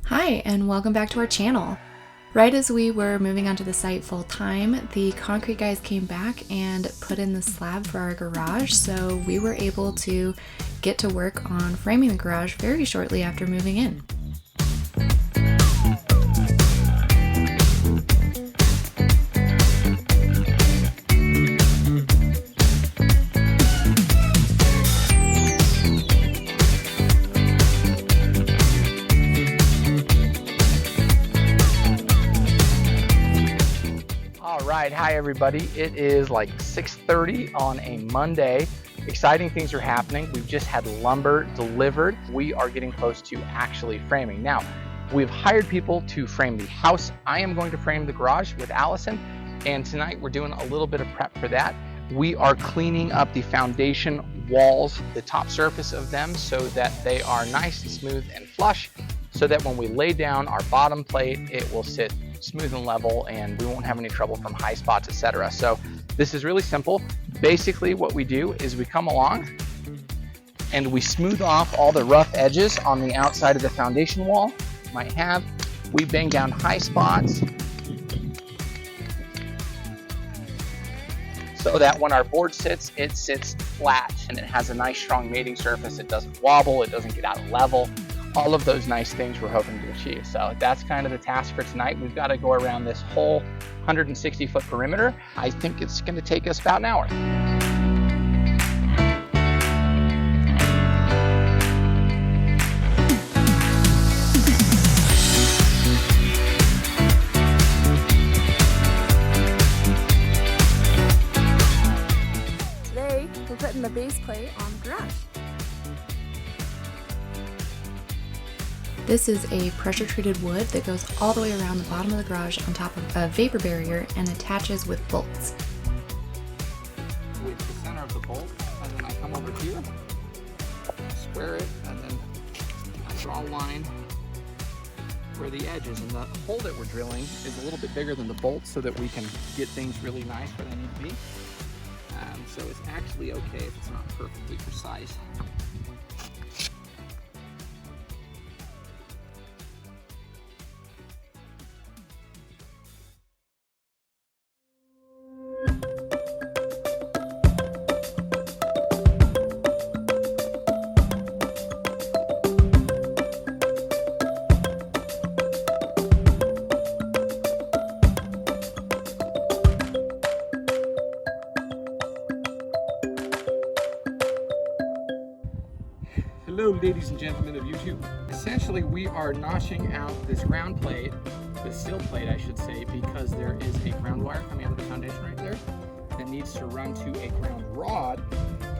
Hi, and welcome back to our channel. Right as we were moving onto the site full time, the concrete guys came back and put in the slab for our garage, so we were able to get to work on framing the garage very shortly after moving in. Hi everybody. It is like 6:30 on a Monday. Exciting things are happening. We've just had lumber delivered. We are getting close to actually framing. Now, we've hired people to frame the house. I am going to frame the garage with Allison, and tonight we're doing a little bit of prep for that. We are cleaning up the foundation walls, the top surface of them, so that they are nice and smooth and flush, so that when we lay down our bottom plate, it will sit smooth and level and we won't have any trouble from high spots, etc. So this is really simple. Basically what we do is we come along and we smooth off all the rough edges on the outside of the foundation wall you might have. We bang down high spots so that when our board sits, it sits flat and it has a nice strong mating surface. It doesn't wobble, it doesn't get out of level. All of those nice things we're hoping to achieve. So that's kind of the task for tonight. We've got to go around this whole 160-foot perimeter. I think it's going to take us about an hour. Today, we're putting the base plate on the garage. This is a pressure-treated wood that goes all the way around the bottom of the garage on top of a vapor barrier and attaches with bolts. With the center of the bolt, and then I come over here, square it, and then I draw a line where the edge is. And the hole that we're drilling is a little bit bigger than the bolt so that we can get things really nice where they need to be. So it's actually okay if it's not perfectly precise. Hello ladies and gentlemen of YouTube. Essentially we are notching out this round plate, the sill plate I should say, because there is a ground wire coming out of the foundation right there that needs to run to a ground rod,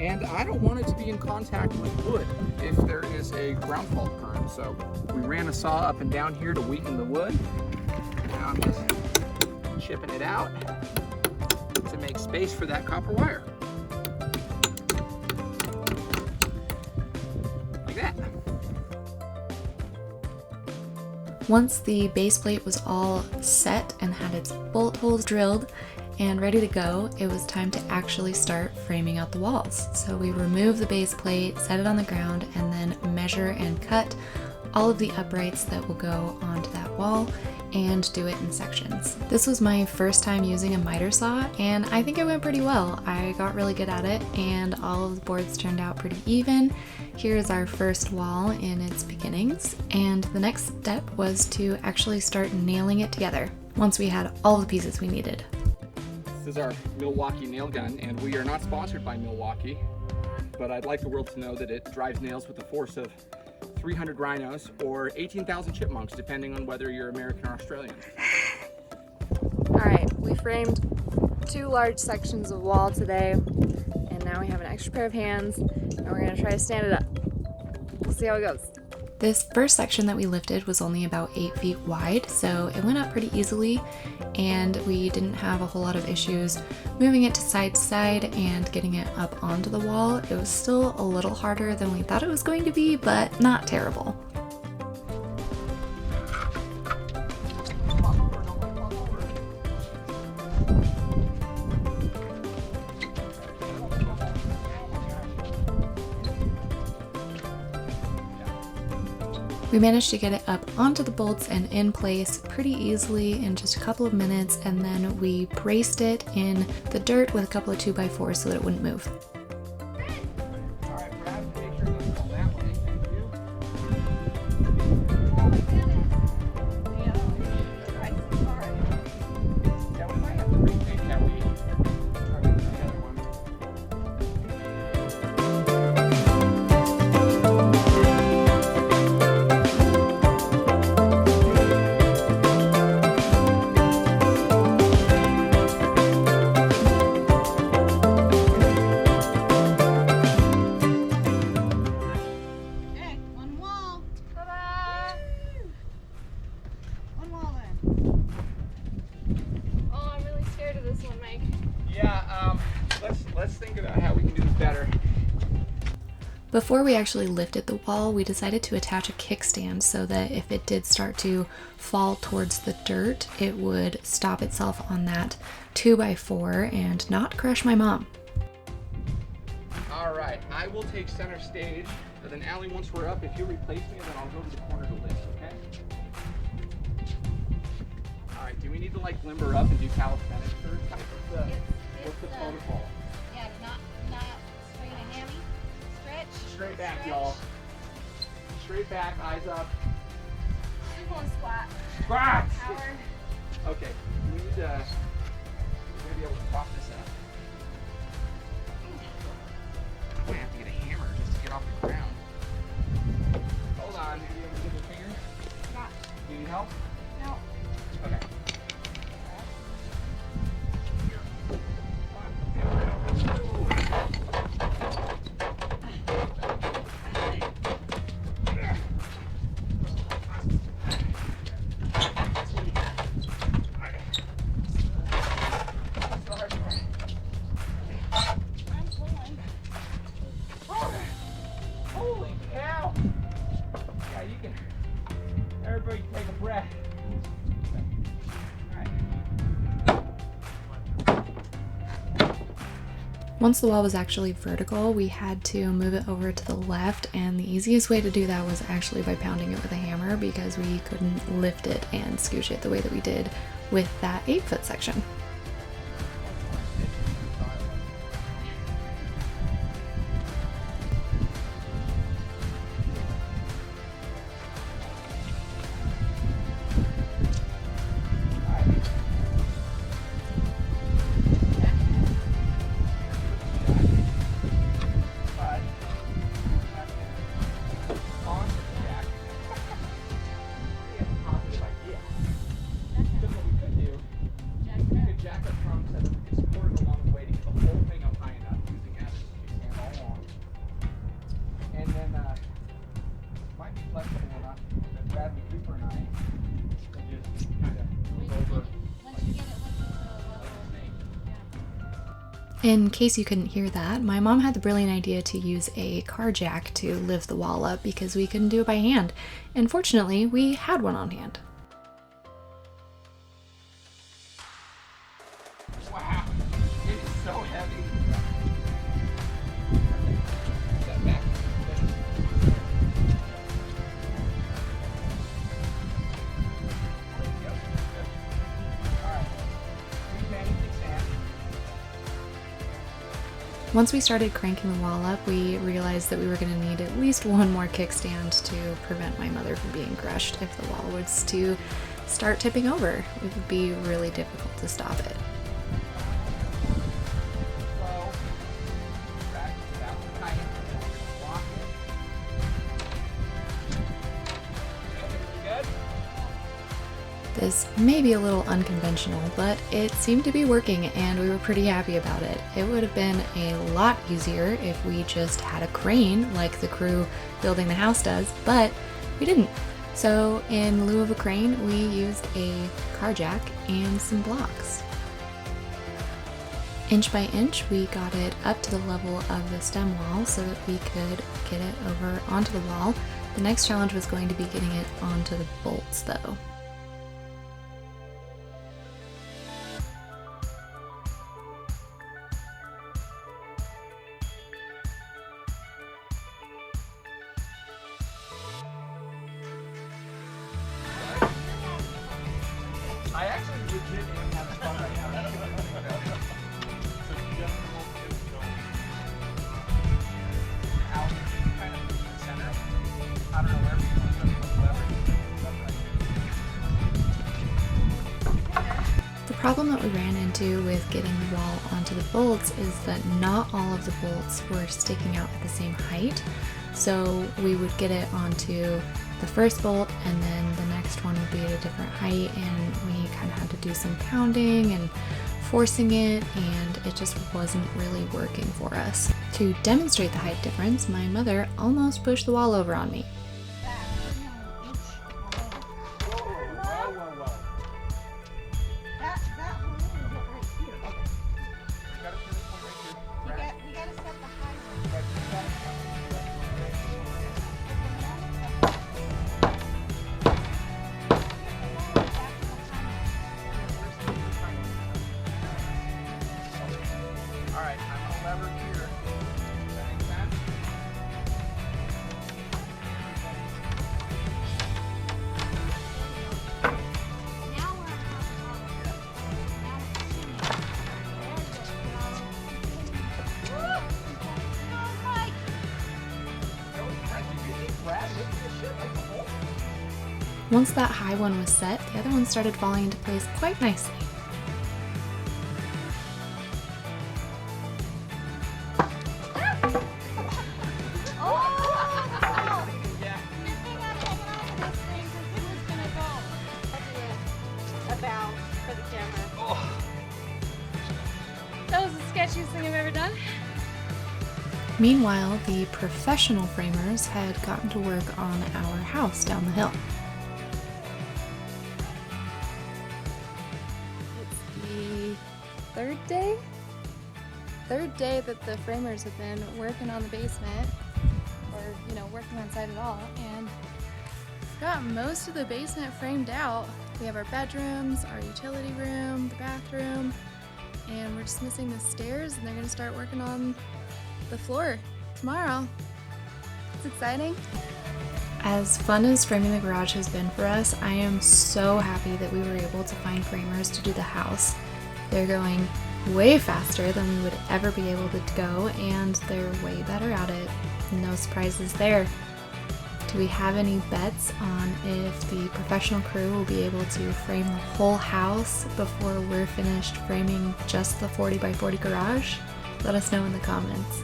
and I don't want it to be in contact with wood if there is a ground fault occurring. So we ran a saw up and down here to weaken the wood. Now I'm just chipping it out to make space for that copper wire. Once the base plate was all set and had its bolt holes drilled and ready to go, it was time to actually start framing out the walls. So we removed the base plate, set it on the ground, and then measure and cut all of the uprights that will go onto that wall and do it in sections. This was my first time using a miter saw, and I think it went pretty well. I got really good at it, and all of the boards turned out pretty even. Here's our first wall in its beginnings, and the next step was to actually start nailing it together once we had all the pieces we needed. This is our Milwaukee nail gun, and we are not sponsored by Milwaukee, but I'd like the world to know that it drives nails with the force of 300 rhinos or 18,000 chipmunks, depending on whether you're American or Australian. Alright, we framed 2 large sections of wall today, and now we have an extra pair of hands, and we're going to try to stand it up. We'll see how it goes. This first section that we lifted was only about 8 feet wide, so it went up pretty easily, and we didn't have a whole lot of issues moving it to side and getting it up onto the wall. It was still a little harder than we thought it was going to be, but not terrible. We managed to get it up onto the bolts and in place pretty easily in just a couple of minutes, and then we braced it in the dirt with a couple of 2x4s so that it wouldn't move. Let's think about how we can do this better. Before we actually lifted the wall, we decided to attach a kickstand so that if it did start to fall towards the dirt, it would stop itself on that 2x4 and not crush my mom. All right, I will take center stage, but then Allie, once we're up, if you replace me, then I'll go to the corner to lift, okay? All right, do we need to like limber up and do calisthenics first? What's the protocol? Yeah, not strain a hammy. Stretch. Straight back, y'all. Straight back, eyes up. I'm going squat. Squat! Power. Okay, we need to be able to prop this up. I'm gonna have to get a hammer just to get off the ground. Hold on, maybe I'm gonna give a finger. Got. Do you need help? No. Okay. Holy cow! Yeah, you can. Everybody take a breath. Once the wall was actually vertical, we had to move it over to the left, and the easiest way to do that was actually by pounding it with a hammer because we couldn't lift it and scooch it the way that we did with that 8-foot section. In case you couldn't hear that, my mom had the brilliant idea to use a car jack to lift the wall up because we couldn't do it by hand. And fortunately, we had one on hand. Wow, it is so heavy. Step back. Once we started cranking the wall up, we realized that we were going to need at least one more kickstand to prevent my mother from being crushed if the wall was to start tipping over. It would be really difficult to stop it. This may be a little unconventional, but it seemed to be working and we were pretty happy about it. It would have been a lot easier if we just had a crane like the crew building the house does, but we didn't. So in lieu of a crane, we used a car jack and some blocks. Inch by inch, we got it up to the level of the stem wall so that we could get it over onto the wall. The next challenge was going to be getting it onto the bolts though. The problem that we ran into with getting the wall onto the bolts is that not all of the bolts were sticking out at the same height. So we would get it onto the first bolt and then the next one would be at a different height, and we kind of had to do some pounding and forcing it, and it just wasn't really working for us. To demonstrate the height difference, my mother almost pushed the wall over on me. Alright, I'm gonna lever here. Does that make sense? Now we're on top of it. Now it's shimmy. There you go. Woo! Oh, Mike. Once that high one was set, the other one started falling into place quite nicely. For the camera. Oh. That was the sketchiest thing I've ever done. Meanwhile, the professional framers had gotten to work on our house down the hill. It's the third day that the framers have been working on the basement, or working on site at all, and we've got most of the basement framed out. We have our bedrooms, our utility room, the bathroom, and we're just missing the stairs, and they're gonna start working on the floor tomorrow. It's exciting. As fun as framing the garage has been for us, I am so happy that we were able to find framers to do the house. They're going way faster than we would ever be able to go, and they're way better at it. No surprises there. Do we have any bets on if the professional crew will be able to frame the whole house before we're finished framing just the 40 by 40 garage? Let us know in the comments.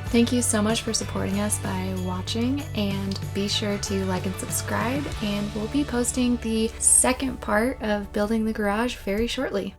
Thank you so much for supporting us by watching, and be sure to like and subscribe, and we'll be posting the second part of building the garage very shortly.